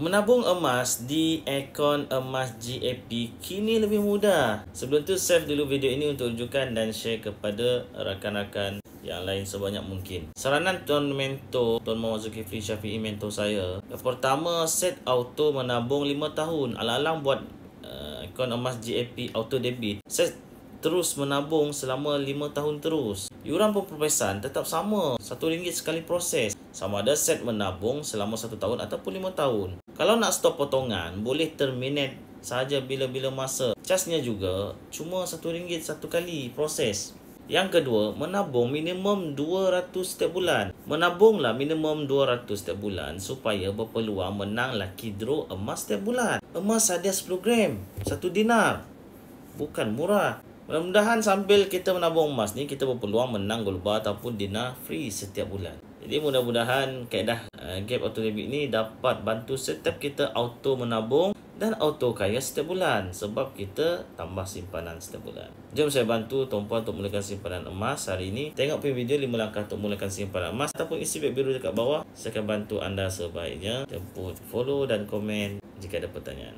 Menabung emas di akaun emas GAP kini lebih mudah. Sebelum tu save dulu video ini untuk rujukan dan share kepada rakan-rakan yang lain sebanyak mungkin. Saranan Tuan Mentor, Tuan Muhammad Zulkifli Syafiee, mentor saya. Yang pertama, set auto menabung 5 tahun. Alang-alang buat akaun emas GAP auto debit. Set terus menabung selama 5 tahun terus. Yuran pemprosesan tetap sama, RM1 sekali proses. Sama ada set menabung selama 1 tahun ataupun 5 tahun. Kalau nak stop potongan, boleh terminate saja bila-bila masa. Charge-nya juga cuma RM1 satu kali proses. Yang kedua, menabung minimum 200 setiap bulan. Menabunglah minimum 200 setiap bulan supaya berpeluang menang lucky draw emas setiap bulan. Emas hadiah 10 gram, 1 dinar. Bukan murah. Mudah-mudahan sambil kita menabung emas ni, kita berpeluang menang gold bar ataupun dinar free setiap bulan. Jadi mudah-mudahan kaedah gap auto debit ni dapat bantu setiap kita auto menabung dan auto kaya setiap bulan, sebab kita tambah simpanan setiap bulan. Jom saya bantu tuan-puan untuk mulakan simpanan emas hari ini. Tengok video 5 langkah untuk mulakan simpanan emas ataupun isi beg biru dekat bawah. Saya akan bantu anda sebaiknya. Jemput follow dan komen jika ada pertanyaan.